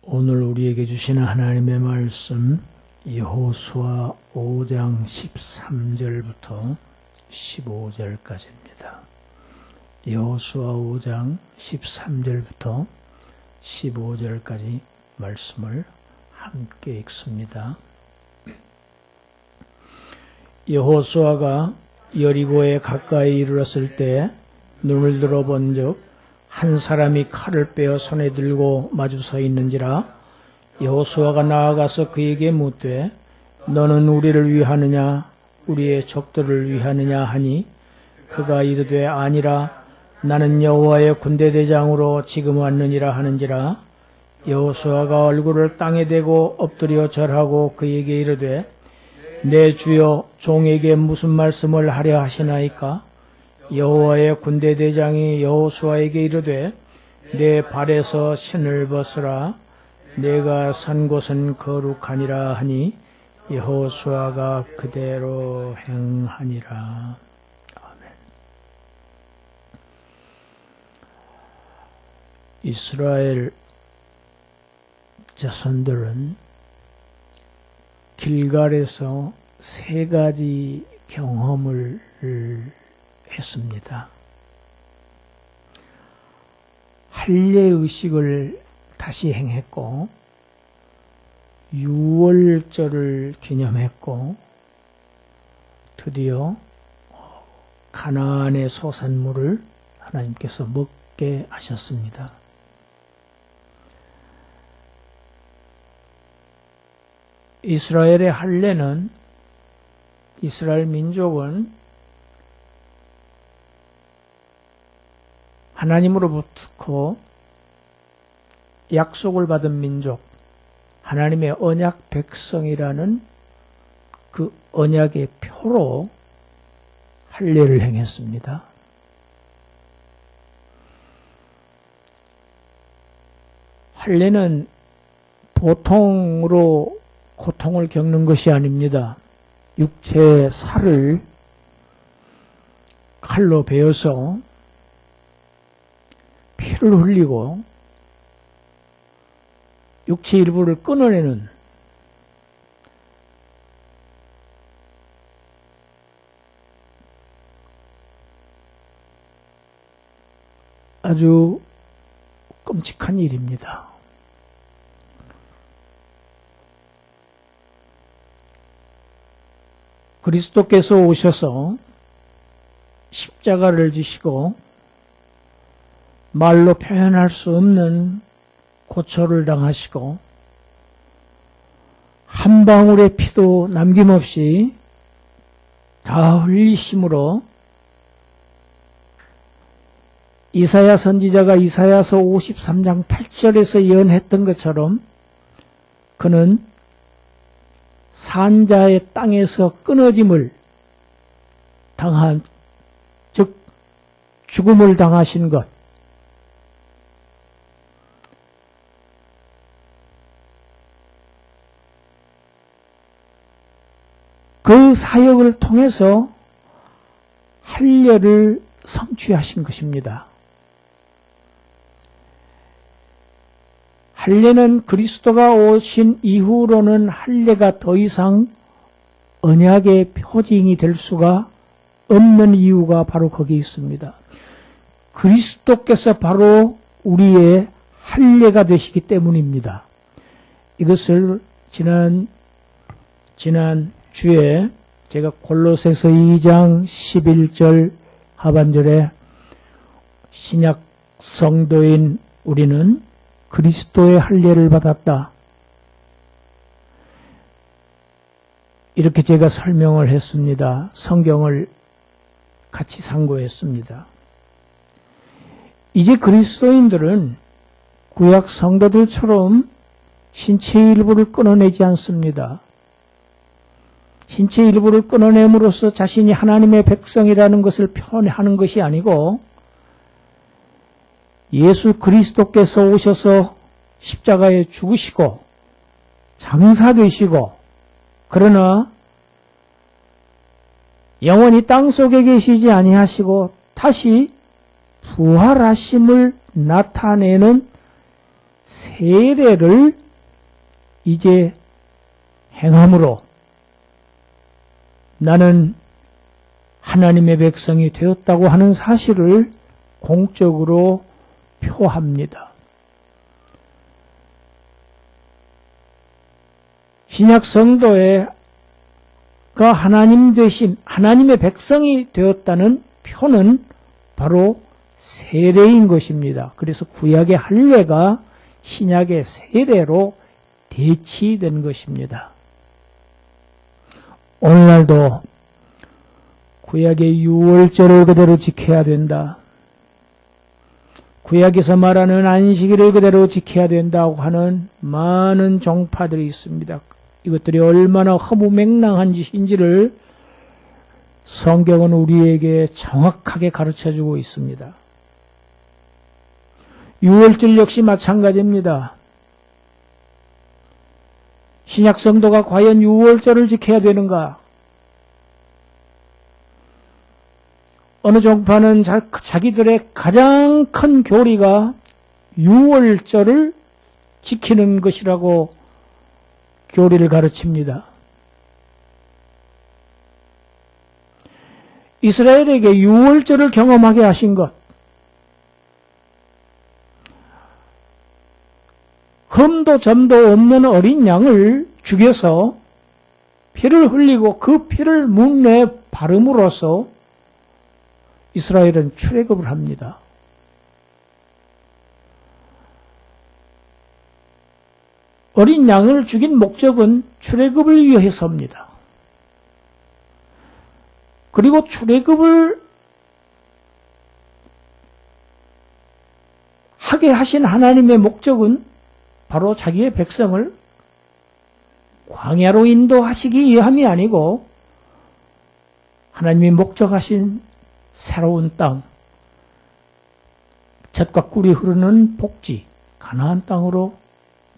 오늘 우리에게 주시는 하나님의 말씀 여호수아 5장 13절부터 15절까지입니다. 여호수아 5장 13절부터 15절까지 말씀을 함께 읽습니다. 여호수아가 여리고에 가까이 이르렀을 때 눈을 들어 본즉 한 사람이 칼을 빼어 손에 들고 마주 서 있는지라. 여호수아가 나아가서 그에게 묻되 너는 우리를 위하느냐 우리의 적들을 위하느냐 하니 그가 이르되 아니라 나는 여호와의 군대대장으로 지금 왔느니라 하는지라. 여호수아가 얼굴을 땅에 대고 엎드려 절하고 그에게 이르되 내 주여 종에게 무슨 말씀을 하려 하시나이까. 여호와의 군대대장이 여호수아에게 이르되 내 발에서 신을 벗으라. 내가 선 곳은 거룩하니라 하니 여호수아가 그대로 행하니라. 아멘. 이스라엘 자손들은 길갈에서 세 가지 경험을 했습니다. 할례의식을 다시 행했고 유월절을 기념했고 드디어 가나안의 소산물을 하나님께서 먹게 하셨습니다. 이스라엘의 할례는 이스라엘 민족은 하나님으로부터 약속을 받은 민족, 하나님의 언약 백성이라는 그 언약의 표로 할례를 행했습니다. 할례는 보통으로 고통을 겪는 것이 아닙니다. 육체의 살을 칼로 베어서 피를 흘리고 육체 일부를 끊어내는 아주 끔찍한 일입니다. 그리스도께서 오셔서 십자가를 지시고 말로 표현할 수 없는 고초를 당하시고 한 방울의 피도 남김없이 다 흘리심으로 이사야 선지자가 이사야서 53장 8절에서 예언했던 것처럼 그는 산자의 땅에서 끊어짐을 당한, 즉 죽음을 당하신 것, 그 사역을 통해서 할례를 성취하신 것입니다. 할례는 그리스도가 오신 이후로는 할례가 더 이상 언약의 표징이 될 수가 없는 이유가 바로 거기 있습니다. 그리스도께서 바로 우리의 할례가 되시기 때문입니다. 이것을 지난 주에 제가 골로새서 2장 11절 하반절에 신약 성도인 우리는 그리스도의 할례를 받았다. 이렇게 제가 설명을 했습니다. 성경을 같이 상고했습니다. 이제 그리스도인들은 구약 성도들처럼 신체의 일부를 끊어내지 않습니다. 신체 일부를 끊어냄으로써 자신이 하나님의 백성이라는 것을 표현하는 것이 아니고 예수 그리스도께서 오셔서 십자가에 죽으시고 장사되시고 그러나 영원히 땅속에 계시지 아니하시고 다시 부활하심을 나타내는 세례를 이제 행함으로 나는 하나님의 백성이 되었다고 하는 사실을 공적으로 표합니다. 신약 성도가 하나님 되신 하나님의 백성이 되었다는 표는 바로 세례인 것입니다. 그래서 구약의 할례가 신약의 세례로 대치된 것입니다. 오늘날도 구약의 유월절을 그대로 지켜야 된다. 구약에서 말하는 안식일을 그대로 지켜야 된다고 하는 많은 종파들이 있습니다. 이것들이 얼마나 허무맹랑한 짓인지를 성경은 우리에게 정확하게 가르쳐주고 있습니다. 유월절 역시 마찬가지입니다. 신약 성도가 과연 유월절을 지켜야 되는가? 어느 종파는 자기들의 가장 큰 교리가 유월절을 지키는 것이라고 교리를 가르칩니다. 이스라엘에게 유월절을 경험하게 하신 것, 흠도 점도 없는 어린 양을 죽여서 피를 흘리고 그 피를 문에 바름으로써 이스라엘은 출애굽을 합니다. 어린 양을 죽인 목적은 출애굽을 위해서입니다. 그리고 출애굽을 하게 하신 하나님의 목적은 바로 자기의 백성을 광야로 인도하시기 위함이 아니고 하나님이 목적하신 새로운 땅, 젖과 꿀이 흐르는 복지, 가나안 땅으로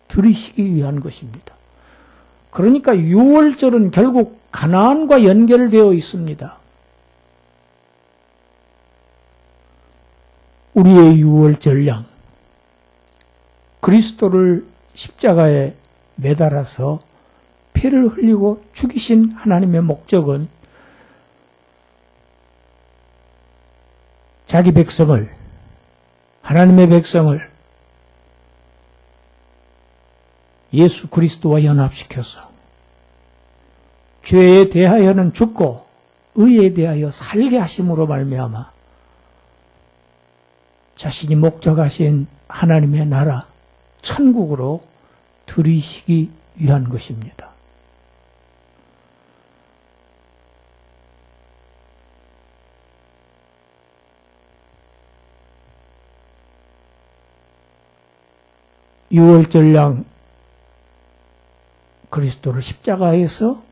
들이시기 위한 것입니다. 그러니까 유월절은 결국 가나안과 연결되어 있습니다. 우리의 유월절량, 그리스도를 십자가에 매달아서 피를 흘리고 죽이신 하나님의 목적은 자기 백성을, 하나님의 백성을 예수 그리스도와 연합시켜서 죄에 대하여는 죽고 의에 대하여 살게 하심으로 말미암아 자신이 목적하신 하나님의 나라, 천국으로 들이시기 위한 것입니다. 유월절량 그리스도를 십자가에서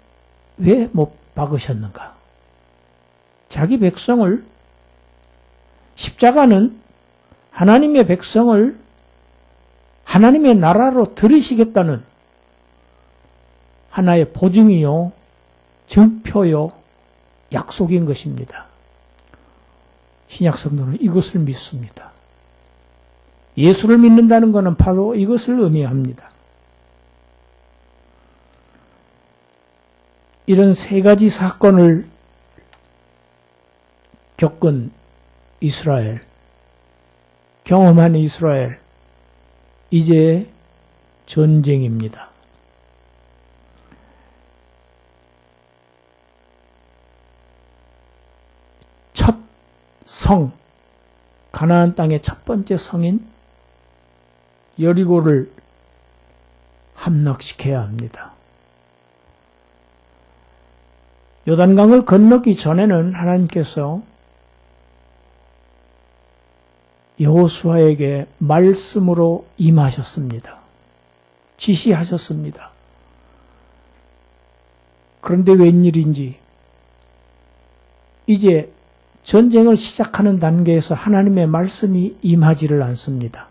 왜 못 박으셨는가? 자기 백성을, 십자가는 하나님의 백성을 하나님의 나라로 들이시겠다는 하나의 보증이요, 증표요, 약속인 것입니다. 신약 성도는 이것을 믿습니다. 예수를 믿는다는 것은 바로 이것을 의미합니다. 이런 세 가지 사건을 겪은 이스라엘, 경험한 이스라엘, 이제 전쟁입니다. 첫 성, 가나안 땅의 첫 번째 성인 여리고를 함락시켜야 합니다. 요단강을 건너기 전에는 하나님께서 여호수아에게 말씀으로 임하셨습니다. 지시하셨습니다. 그런데 웬일인지 이제 전쟁을 시작하는 단계에서 하나님의 말씀이 임하지를 않습니다.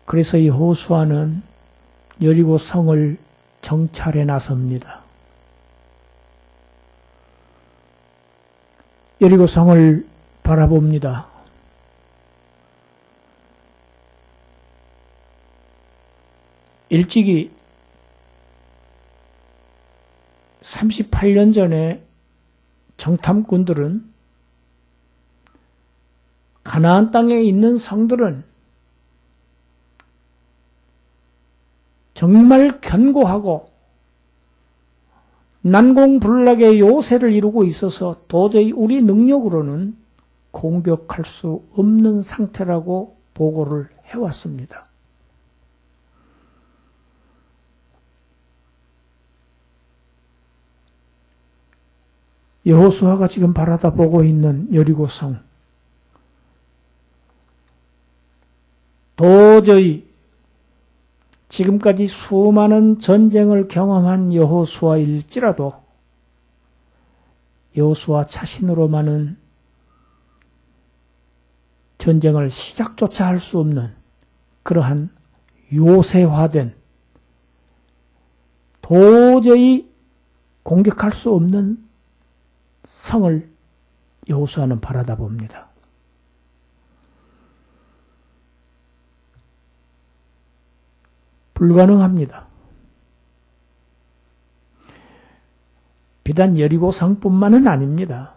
그래서 여호수아는 여리고 성을 정찰해 나섭니다. 여리고 성을 바라봅니다. 일찍이 38년 전에 정탐꾼들은 가나안 땅에 있는 성들은 정말 견고하고 난공불락의 요새를 이루고 있어서 도저히 우리 능력으로는 공격할 수 없는 상태라고 보고를 해왔습니다. 여호수아가 지금 바라다보고 있는 여리고성, 도저히 지금까지 수많은 전쟁을 경험한 여호수아일지라도 여호수아 자신으로만은 전쟁을 시작조차 할 수 없는 그러한 요새화된 도저히 공격할 수 없는 성을 여호수아는 바라다 봅니다. 불가능합니다. 비단 여리고성뿐만은 아닙니다.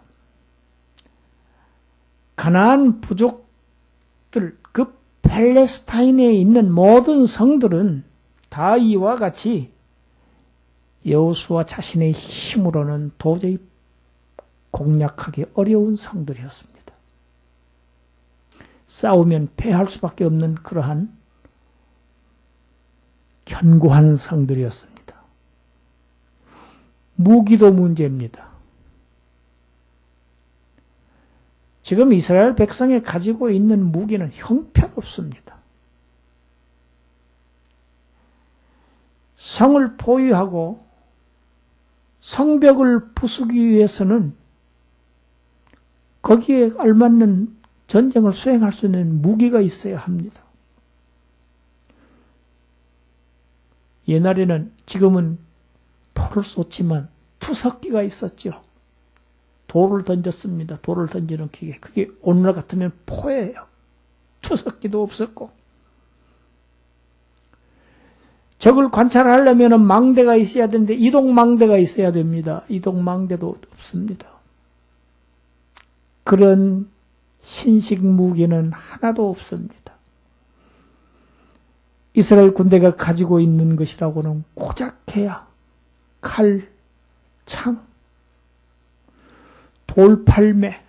가나안 부족들, 그 팔레스타인에 있는 모든 성들은 다 이와 같이 여호수아 자신의 힘으로는 도저히 공략하기 어려운 성들이었습니다. 싸우면 패할 수밖에 없는 그러한 견고한 성들이었습니다. 무기도 문제입니다. 지금 이스라엘 백성이 가지고 있는 무기는 형편없습니다. 성을 포위하고 성벽을 부수기 위해서는 거기에 알맞는 전쟁을 수행할 수 있는 무기가 있어야 합니다. 옛날에는, 지금은 돌을 쏘지만 투석기가 있었죠. 돌을 던졌습니다. 돌을 던지는 기계. 그게 오늘날 같으면 포예요. 투석기도 없었고. 적을 관찰하려면 망대가 있어야 되는데 이동망대가 있어야 됩니다. 이동망대도 없습니다. 그런 신식 무기는 하나도 없습니다. 이스라엘 군대가 가지고 있는 것이라고는 고작해야 칼, 창, 돌팔매,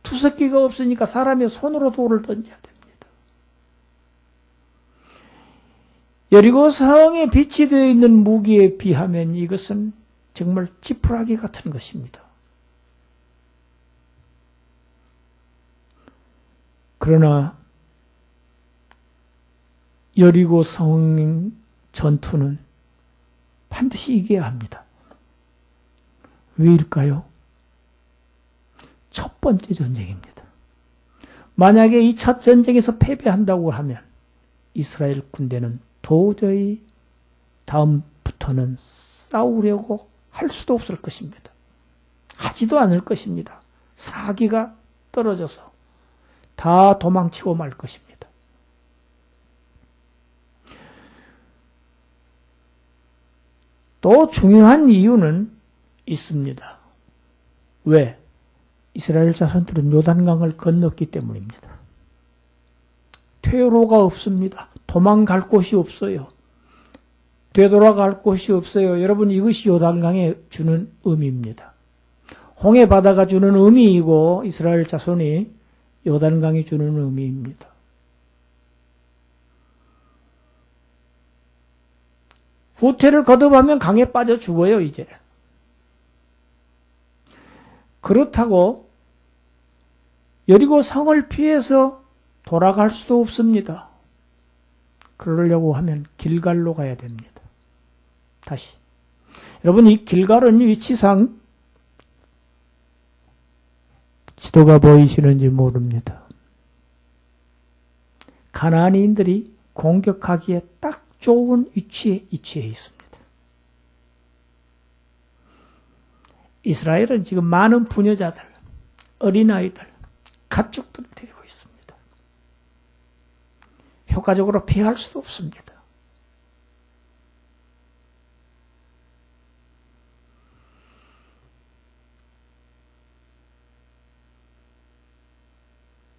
투석기가 없으니까 사람이 손으로 돌을 던져야 됩니다. 여리고 성에 비치되어 있는 무기에 비하면 이것은 정말 지푸라기 같은 것입니다. 그러나 여리고 성 전투는 반드시 이겨야 합니다. 왜일까요? 첫 번째 전쟁입니다. 만약에 이 첫 전쟁에서 패배한다고 하면 이스라엘 군대는 도저히 다음부터는 싸우려고 할 수도 없을 것입니다. 하지도 않을 것입니다. 사기가 떨어져서 다 도망치고 말 것입니다. 또 중요한 이유는 있습니다. 왜? 이스라엘 자손들은 요단강을 건넜기 때문입니다. 퇴로가 없습니다. 도망갈 곳이 없어요. 되돌아갈 곳이 없어요. 여러분, 이것이 요단강에 주는 의미입니다. 홍해 바다가 주는 의미이고 이스라엘 자손이 요단강이 주는 의미입니다. 후퇴를 거듭하면 강에 빠져 죽어요, 이제. 그렇다고 여리고 성을 피해서 돌아갈 수도 없습니다. 그러려고 하면 길갈로 가야 됩니다. 다시. 여러분, 이 길갈은 위치상 지도가 보이시는지 모릅니다. 가나안인들이 공격하기에 딱 좋은 위치에 있습니다. 이스라엘은 지금 많은 부녀자들, 어린아이들, 가축들을 데리고 있습니다. 효과적으로 피할 수도 없습니다.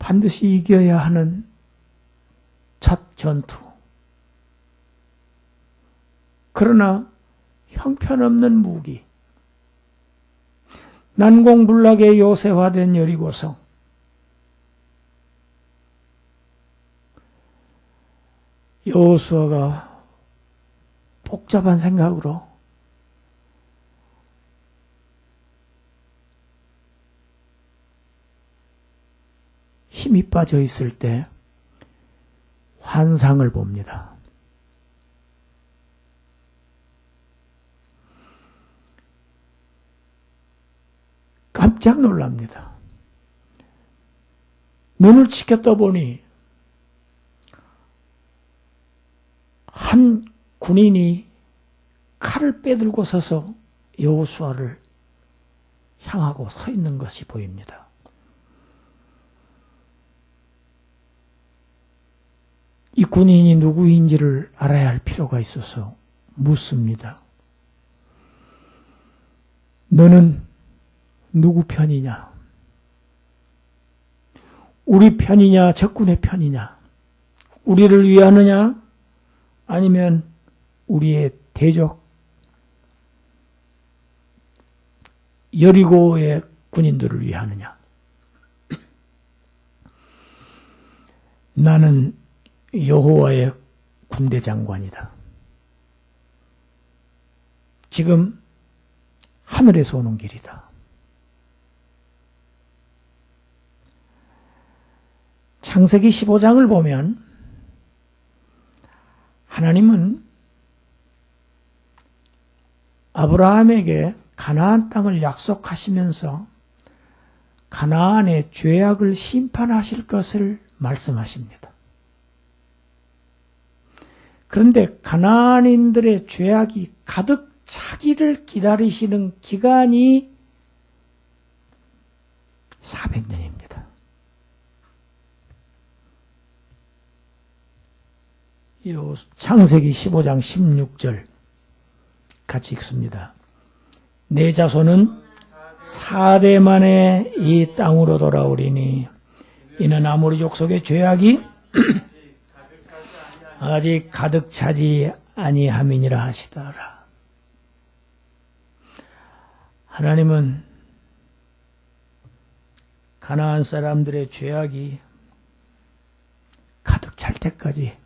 반드시 이겨야 하는 첫 전투. 그러나 형편없는 무기. 난공불락의 요새화된 여리고성. 여호수아가 복잡한 생각으로 힘이 빠져 있을 때 환상을 봅니다. 깜짝 놀랍니다. 눈을 치켜 떠보니 한 군인이 칼을 빼들고 서서 여호수아를 향하고 서 있는 것이 보입니다. 이 군인이 누구인지를 알아야 할 필요가 있어서 묻습니다. 너는 누구 편이냐? 우리 편이냐, 적군의 편이냐? 우리를 위하느냐? 아니면 우리의 대적 여리고의 군인들을 위하느냐? 나는 여호와의 군대 장관이다. 지금 하늘에서 오는 길이다. 창세기 15장을 보면 하나님은 아브라함에게 가나안 땅을 약속하시면서 가나안의 죄악을 심판하실 것을 말씀하십니다. 그런데 가나안인들의 죄악이 가득 차기를 기다리시는 기간이 400년입니다. 창세기 15장 16절 같이 읽습니다. 내 자손은 4대 만에 이 땅으로 돌아오리니 이는 아모리 족속의 죄악이 아직 가득 차지 아니함이니라 하시더라. 하나님은 가나안 사람들의 죄악이 가득 찰 때까지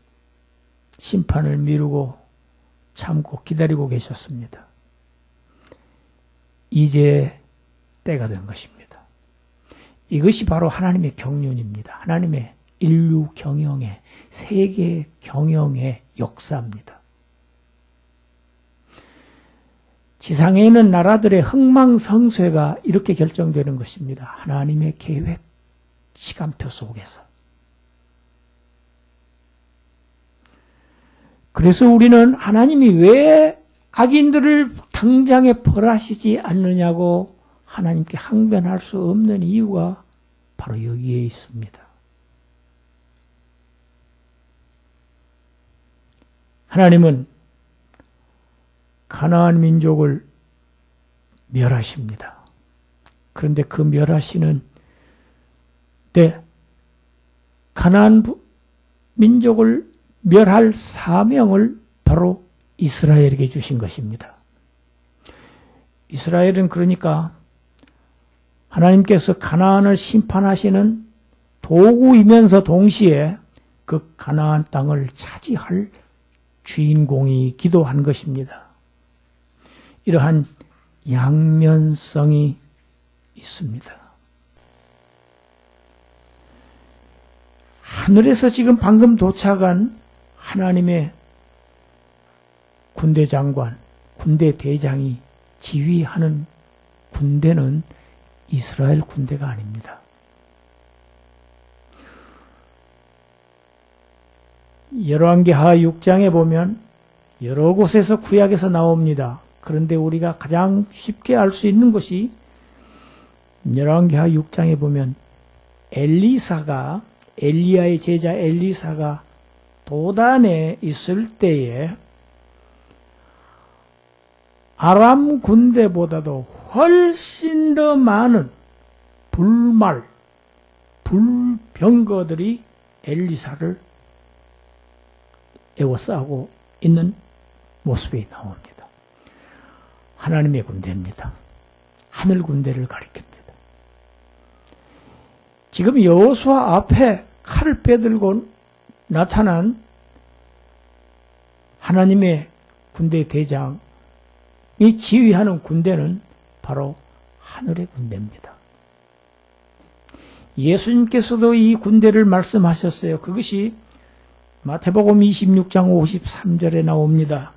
심판을 미루고 참고 기다리고 계셨습니다. 이제 때가 된 것입니다. 이것이 바로 하나님의 경륜입니다. 하나님의 인류 경영의, 세계 경영의 역사입니다. 지상에 있는 나라들의 흥망성쇠가 이렇게 결정되는 것입니다. 하나님의 계획, 시간표 속에서. 그래서 우리는 하나님이 왜 악인들을 당장에 벌하시지 않느냐고 하나님께 항변할 수 없는 이유가 바로 여기에 있습니다. 하나님은 가나안 민족을 멸하십니다. 그런데 그 멸하시는 때 가나안 민족을 멸할 사명을 바로 이스라엘에게 주신 것입니다. 이스라엘은 그러니까 하나님께서 가나안을 심판하시는 도구이면서 동시에 그 가나안 땅을 차지할 주인공이기도 한 것입니다. 이러한 양면성이 있습니다. 하늘에서 지금 방금 도착한 하나님의 군대 장관, 군대 대장이 지휘하는 군대는 이스라엘 군대가 아닙니다. 열왕기하 6장에 보면 여러 곳에서 구약에서 나옵니다. 그런데 우리가 가장 쉽게 알 수 있는 것이 열왕기하 6장에 보면 엘리사가, 엘리야의 제자 엘리사가 도단에 있을 때에 아람 군대보다도 훨씬 더 많은 불병거들이 엘리사를 에워싸고 있는 모습이 나옵니다. 하나님의 군대입니다. 하늘 군대를 가리킵니다. 지금 여호수아 앞에 칼을 빼들고 나타난 하나님의 군대 대장이 지휘하는 군대는 바로 하늘의 군대입니다. 예수님께서도 이 군대를 말씀하셨어요. 그것이 마태복음 26장 53절에 나옵니다.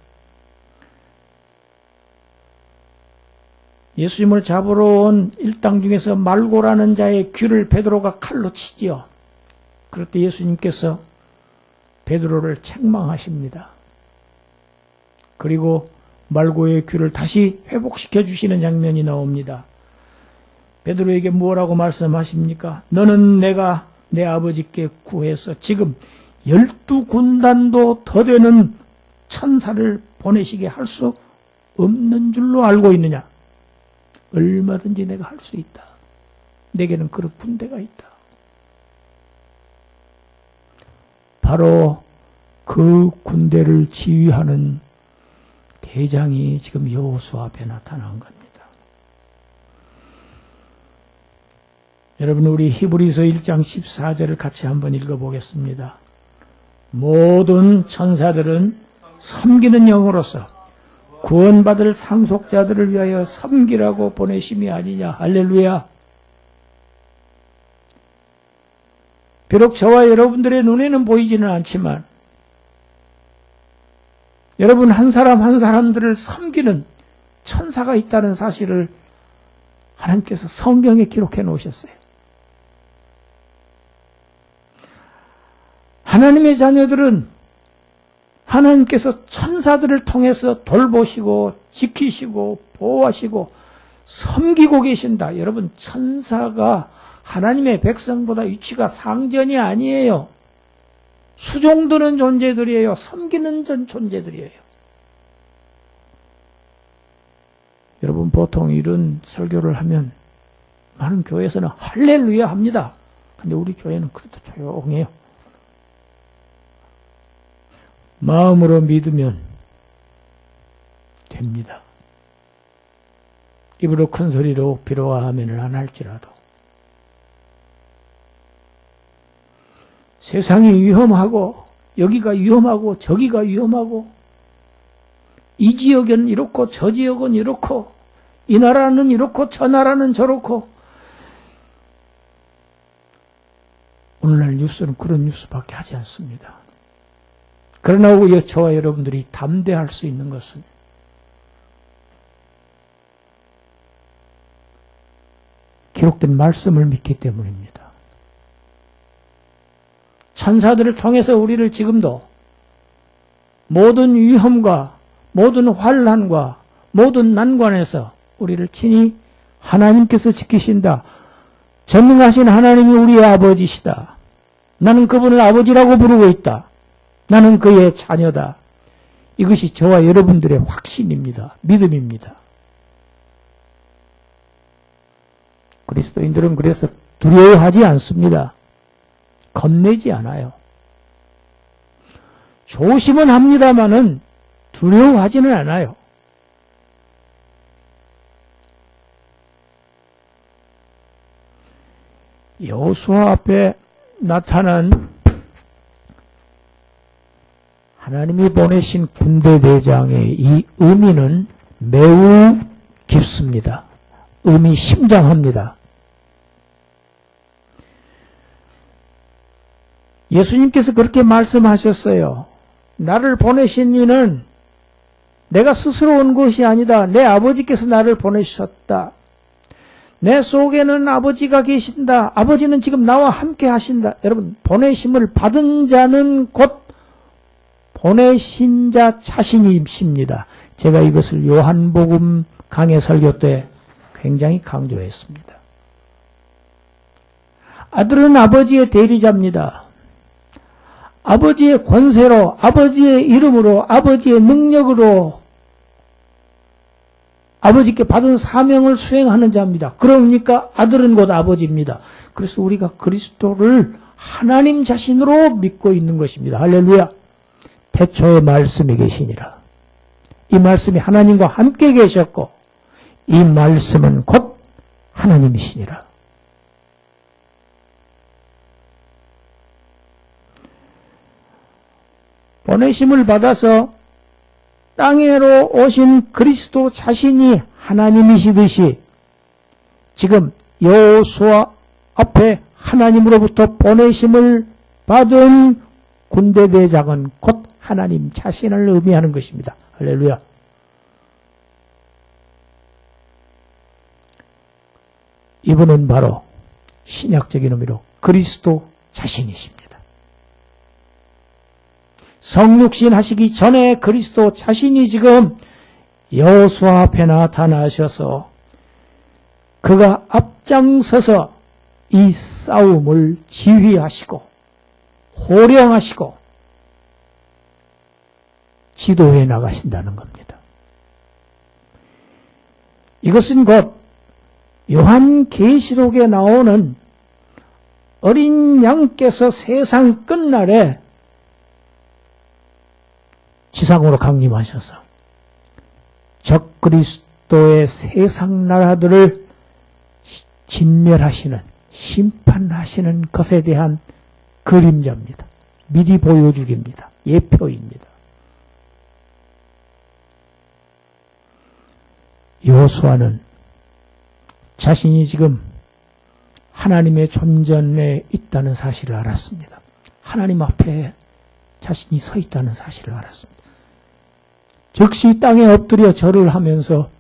예수님을 잡으러 온 일당 중에서 말고라는 자의 귀를 베드로가 칼로 치지요. 그럴 때 예수님께서 베드로를 책망하십니다. 그리고 말고의 귀를 다시 회복시켜 주시는 장면이 나옵니다. 베드로에게 뭐라고 말씀하십니까? 너는 내가 내 아버지께 구해서 지금 12군단도 더 되는 천사를 보내시게 할 수 없는 줄로 알고 있느냐? 얼마든지 내가 할 수 있다. 내게는 그런 군대가 있다. 바로 그 군대를 지휘하는 대장이 지금 여호수아 앞에 나타난 겁니다. 여러분, 우리 히브리서 1장 14절을 같이 한번 읽어보겠습니다. 모든 천사들은 섬기는 영으로서 구원받을 상속자들을 위하여 섬기라고 보내심이 아니냐. 할렐루야. 비록 저와 여러분들의 눈에는 보이지는 않지만 여러분 한 사람 한 사람들을 섬기는 천사가 있다는 사실을 하나님께서 성경에 기록해 놓으셨어요. 하나님의 자녀들은 하나님께서 천사들을 통해서 돌보시고 지키시고 보호하시고 섬기고 계신다. 여러분, 천사가 하나님의 백성보다 위치가 상전이 아니에요. 수종드는 존재들이에요. 섬기는 존재들이에요. 여러분, 보통 이런 설교를 하면 많은 교회에서는 할렐루야 합니다. 근데 우리 교회는 그래도 조용해요. 마음으로 믿으면 됩니다. 입으로 큰 소리로 비록 아멘을 안 할지라도. 세상이 위험하고 여기가 위험하고 저기가 위험하고 이 지역은 이렇고 저 지역은 이렇고 이 나라는 이렇고 저 나라는 저렇고 오늘날 뉴스는 그런 뉴스밖에 하지 않습니다. 그러나 저와 여러분들이 담대할 수 있는 것은 기록된 말씀을 믿기 때문입니다. 천사들을 통해서 우리를 지금도 모든 위험과 모든 환난과 모든 난관에서 우리를 친히 하나님께서 지키신다. 전능하신 하나님이 우리의 아버지시다. 나는 그분을 아버지라고 부르고 있다. 나는 그의 자녀다. 이것이 저와 여러분들의 확신입니다. 믿음입니다. 그리스도인들은 그래서 두려워하지 않습니다. 겁내지 않아요. 조심은 합니다마는 두려워하지는 않아요. 여호수아 앞에 나타난 하나님이 보내신 군대 대장의 이 의미는 매우 깊습니다. 의미 심장합니다. 예수님께서 그렇게 말씀하셨어요. 나를 보내신 이는 내가 스스로 온 것이 아니다. 내 아버지께서 나를 보내셨다. 내 속에는 아버지가 계신다. 아버지는 지금 나와 함께 하신다. 여러분, 보내심을 받은 자는 곧 보내신 자 자신이십니다. 제가 이것을 요한복음 강해 설교 때 굉장히 강조했습니다. 아들은 아버지의 대리자입니다. 아버지의 권세로, 아버지의 이름으로, 아버지의 능력으로 아버지께 받은 사명을 수행하는 자입니다. 그러니까 아들은 곧 아버지입니다. 그래서 우리가 그리스도를 하나님 자신으로 믿고 있는 것입니다. 할렐루야. 태초에 말씀이 계시니라. 이 말씀이 하나님과 함께 계셨고 이 말씀은 곧 하나님이시니라. 보내심을 받아서 땅에로 오신 그리스도 자신이 하나님이시듯이 지금 여호수아 앞에 하나님으로부터 보내심을 받은 군대대장은 곧 하나님 자신을 의미하는 것입니다. 할렐루야. 이분은 바로 신약적인 의미로 그리스도 자신이십니다. 성육신 하시기 전에 그리스도 자신이 지금 여호수아 앞에 나타나셔서 그가 앞장서서 이 싸움을 지휘하시고 호령하시고 지도해 나가신다는 겁니다. 이것은 곧 요한계시록에 나오는 어린 양께서 세상 끝날에 지상으로 강림하셔서 적그리스도의 세상 나라들을 진멸하시는 심판하시는 것에 대한 그림자입니다. 미리 보여주기입니다. 예표입니다. 여호수아는 자신이 지금 하나님의 존전에 있다는 사실을 알았습니다. 하나님 앞에 자신이 서 있다는 사실을 알았습니다. 즉시 땅에 엎드려 절을 하면서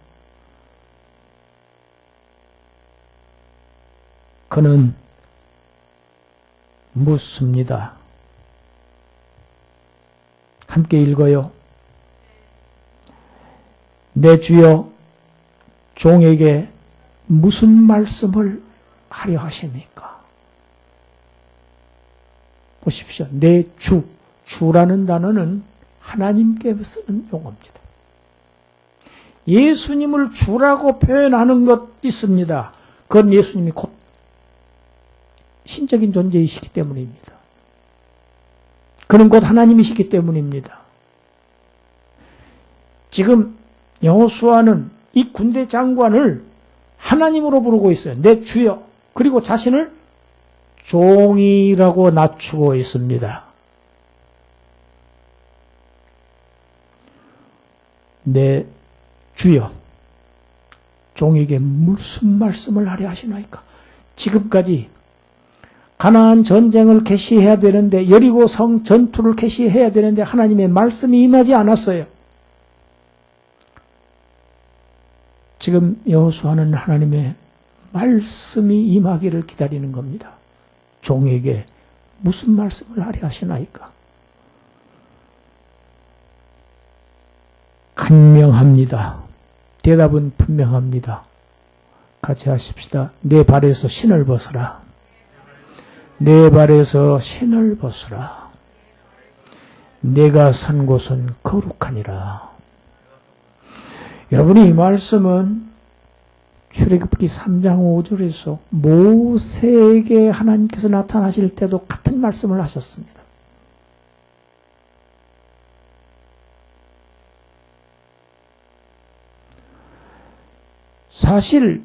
그는 묻습니다. 함께 읽어요. 내 주여 종에게 무슨 말씀을 하려 하십니까? 보십시오. 내 주라는 단어는 하나님께 쓰는 용어입니다. 예수님을 주라고 표현하는 것 있습니다. 그건 예수님이 곧 신적인 존재이시기 때문입니다. 그는 곧 하나님이시기 때문입니다. 지금 여호수아는 이 군대 장관을 하나님으로 부르고 있어요. 내 주여. 그리고 자신을 종이라고 낮추고 있습니다. 내 주여. 종에게 무슨 말씀을 하려 하시나이까? 지금까지 가나안 전쟁을 개시해야 되는데 여리고 성 전투를 개시해야 되는데 하나님의 말씀이 임하지 않았어요. 지금 여호수아는 하나님의 말씀이 임하기를 기다리는 겁니다. 종에게 무슨 말씀을 하려 하시나이까? 간명합니다. 대답은 분명합니다. 같이 하십시다. 내 발에서 신을 벗으라. 내 발에서 신을 벗으라. 내가 산 곳은 거룩하니라. 여러분이 이 말씀은 출애굽기 3장 5절에서 모세에게 하나님께서 나타나실 때도 같은 말씀을 하셨습니다. 사실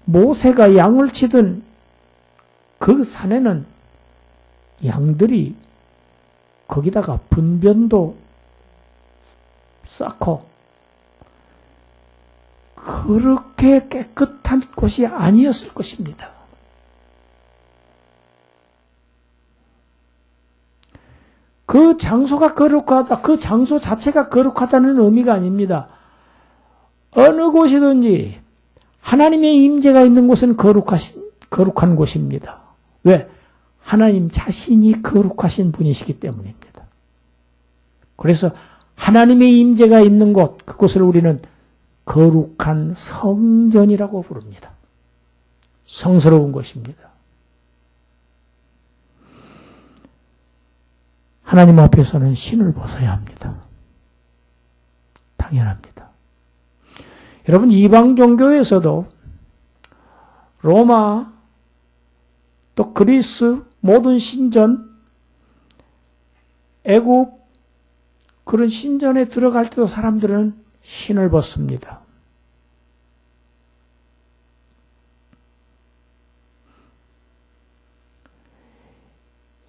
모세가 양을 치던 그 산에는 양들이 거기다가 분변도 쌓고 그렇게 깨끗한 곳이 아니었을 것입니다. 그 장소가 거룩하다, 그 장소 자체가 거룩하다는 의미가 아닙니다. 어느 곳이든지 하나님의 임재가 있는 곳은 거룩한 곳입니다. 왜? 하나님 자신이 거룩하신 분이시기 때문입니다. 그래서 하나님의 임재가 있는 곳, 그곳을 우리는 거룩한 성전이라고 부릅니다. 성스러운 곳입니다. 하나님 앞에서는 신을 벗어야 합니다. 당연합니다. 여러분, 이방 종교에서도 로마 또 그리스 모든 신전, 애굽 그런 신전에 들어갈 때도 사람들은 신을 벗습니다.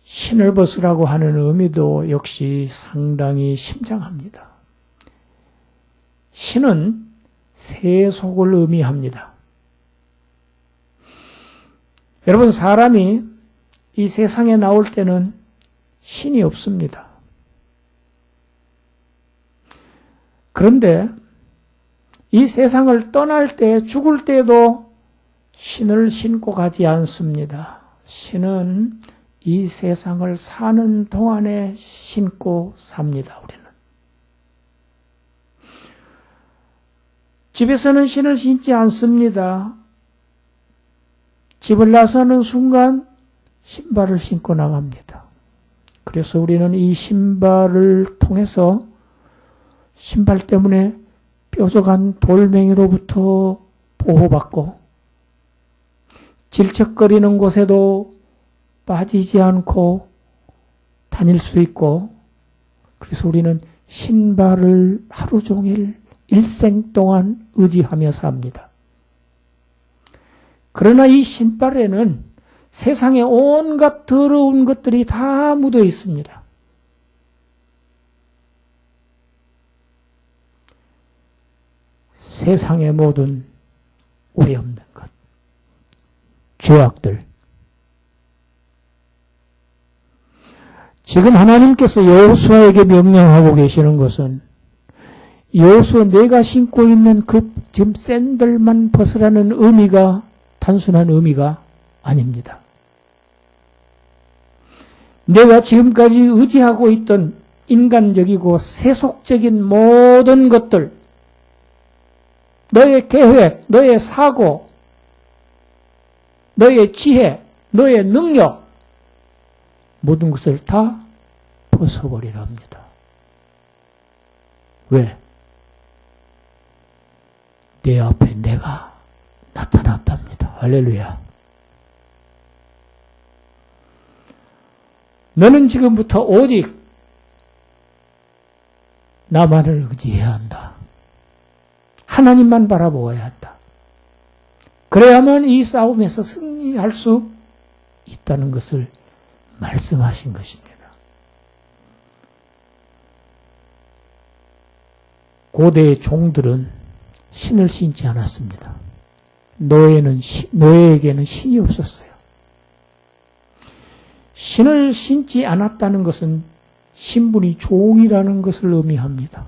신을 벗으라고 하는 의미도 역시 상당히 심장합니다. 신은 세속을 의미합니다. 여러분, 사람이 이 세상에 나올 때는 신이 없습니다. 그런데 이 세상을 떠날 때, 죽을 때도 신을 신고 가지 않습니다. 신은 이 세상을 사는 동안에 신고 삽니다, 우리는. 집에서는 신을 신지 않습니다. 집을 나서는 순간 신발을 신고 나갑니다. 그래서 우리는 이 신발을 통해서 신발 때문에 뾰족한 돌멩이로부터 보호받고 질척거리는 곳에도 빠지지 않고 다닐 수 있고, 그래서 우리는 신발을 하루 종일 일생 동안 의지하며 삽니다. 그러나 이 신발에는 세상의 온갖 더러운 것들이 다 묻어 있습니다. 세상의 모든 오해 없는 것, 죄악들. 지금 하나님께서 여호수아에게 명령하고 계시는 것은 여호수아 내가 신고 있는 그 지금 샌들만 벗으라는 의미가 단순한 의미가 아닙니다. 내가 지금까지 의지하고 있던 인간적이고 세속적인 모든 것들, 너의 계획, 너의 사고, 너의 지혜, 너의 능력, 모든 것을 다 벗어버리라 합니다. 왜? 내 앞에 내가 나타났답니다. 할렐루야. 너는 지금부터 오직 나만을 의지해야 한다. 하나님만 바라보아야 한다. 그래야만 이 싸움에서 승리할 수 있다는 것을 말씀하신 것입니다. 고대의 종들은 신을 신지 않았습니다. 노예에게는 신이 없었어요. 신을 신지 않았다는 것은 신분이 종이라는 것을 의미합니다.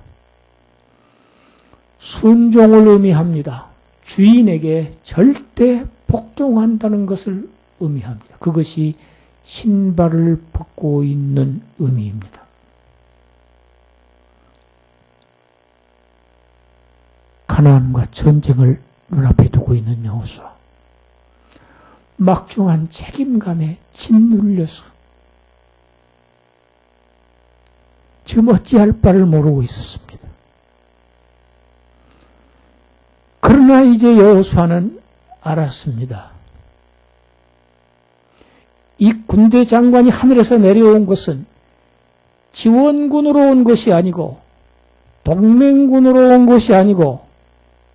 순종을 의미합니다. 주인에게 절대 복종한다는 것을 의미합니다. 그것이 신발을 벗고 있는 의미입니다. 가나안과 전쟁을 눈앞에 두고 있는 여호수아, 막중한 책임감에 짓눌려서 지금 어찌할 바를 모르고 있었습니다. 그러나 이제 여호수아는 알았습니다. 이 군대 장관이 하늘에서 내려온 것은 지원군으로 온 것이 아니고 동맹군으로 온 것이 아니고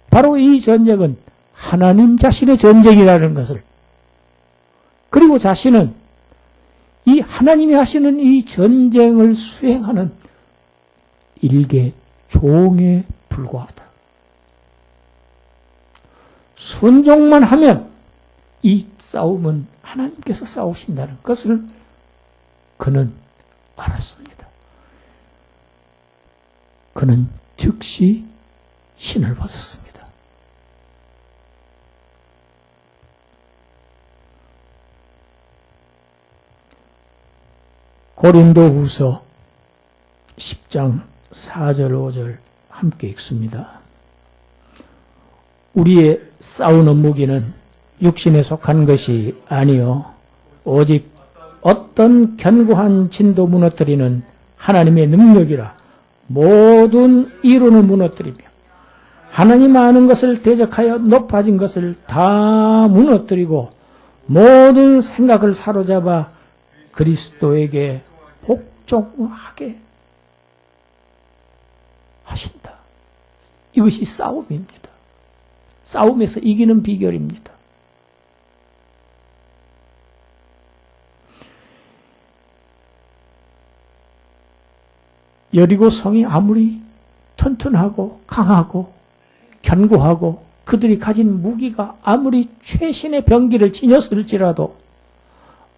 바로 이 전쟁은 하나님 자신의 전쟁이라는 것을, 그리고 자신은 이 하나님이 하시는 이 전쟁을 수행하는 일개 종에 불과하다. 순종만 하면 이 싸움은 하나님께서 싸우신다는 것을 그는 알았습니다. 그는 즉시 신을 벗었습니다. 고린도후서 10장 4절 5절 함께 읽습니다. 우리의 싸우는 무기는 육신에 속한 것이 아니요 오직 어떤 견고한 진도 무너뜨리는 하나님의 능력이라. 모든 이론을 무너뜨리며 하나님 아는 것을 대적하여 높아진 것을 다 무너뜨리고 모든 생각을 사로잡아 그리스도에게 복종하게 하신다. 이것이 싸움입니다. 싸움에서 이기는 비결입니다. 여리고 성이 아무리 튼튼하고 강하고 견고하고 그들이 가진 무기가 아무리 최신의 병기를 지녔을지라도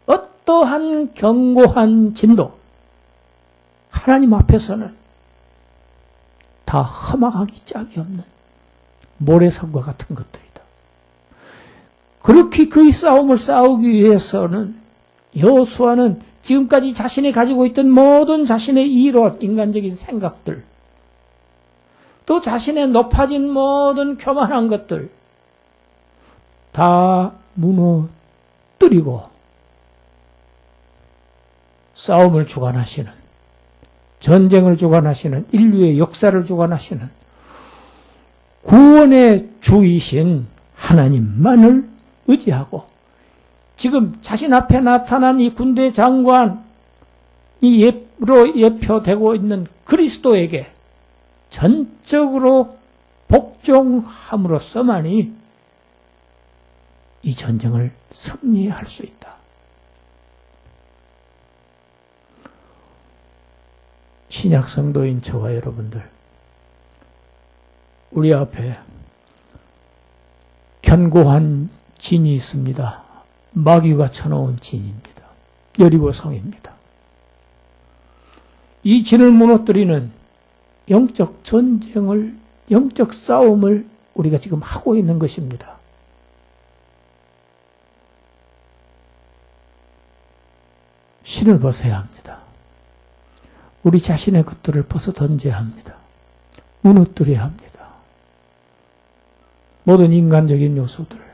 어떠한 견고한 진도 하나님 앞에서는 다 허망하기 짝이 없는 모래성과 같은 것들이다. 그렇게 그 싸움을 싸우기 위해서는 여호수아는 지금까지 자신이 가지고 있던 모든 자신의 이론, 인간적인 생각들, 또 자신의 높아진 모든 교만한 것들 다 무너뜨리고 싸움을 주관하시는, 전쟁을 주관하시는, 인류의 역사를 주관하시는 구원의 주이신 하나님만을 의지하고 지금 자신 앞에 나타난 이 군대 장관이 예표되고 있는 그리스도에게 전적으로 복종함으로써만이 이 전쟁을 승리할 수 있다. 신약 성도인 저와 여러분들, 우리 앞에 견고한 진이 있습니다. 마귀가 쳐놓은 진입니다. 여리고 성입니다. 이 진을 무너뜨리는 영적 전쟁을, 영적 싸움을 우리가 지금 하고 있는 것입니다. 신을 벗어야 합니다. 우리 자신의 것들을 벗어 던져야 합니다. 무너뜨려야 합니다. 모든 인간적인 요소들.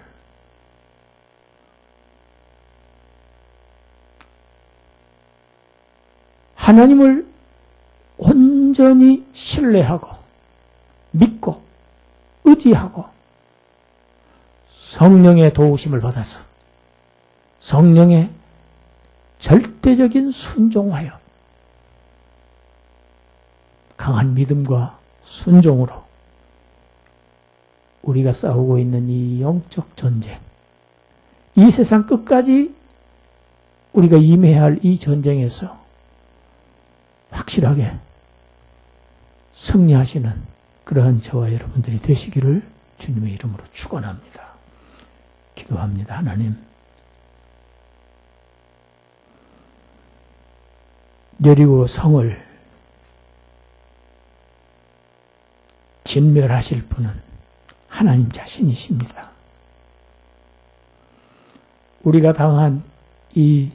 하나님을 온전히 신뢰하고 믿고 의지하고 성령의 도우심을 받아서 성령의 절대적인 순종하여 강한 믿음과 순종으로 우리가 싸우고 있는 이 영적 전쟁, 이 세상 끝까지 우리가 임해야 할 이 전쟁에서 확실하게 승리하시는 그러한 저와 여러분들이 되시기를 주님의 이름으로 축원합니다. 기도합니다. 하나님, 여리고 성을 진멸하실 분은 하나님 자신이십니다. 우리가 당한 이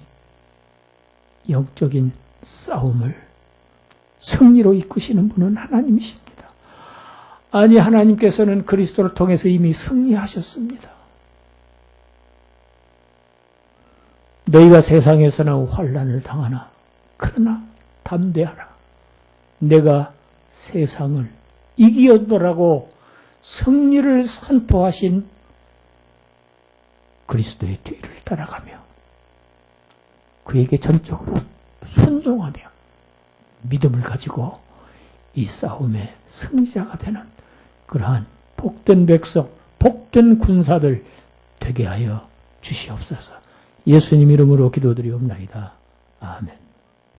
영적인 싸움을 승리로 이끄시는 분은 하나님이십니다. 아니, 하나님께서는 그리스도를 통해서 이미 승리하셨습니다. 너희가 세상에서는 환난을 당하나 그러나 담대하라. 내가 세상을 이기었노라고 승리를 선포하신 그리스도의 뒤를 따라가며 그에게 전적으로 순종하며 믿음을 가지고 이 싸움의 승리자가 되는 그러한 복된 백성, 복된 군사들 되게 하여 주시옵소서. 예수님 이름으로 기도드리옵나이다. 아멘.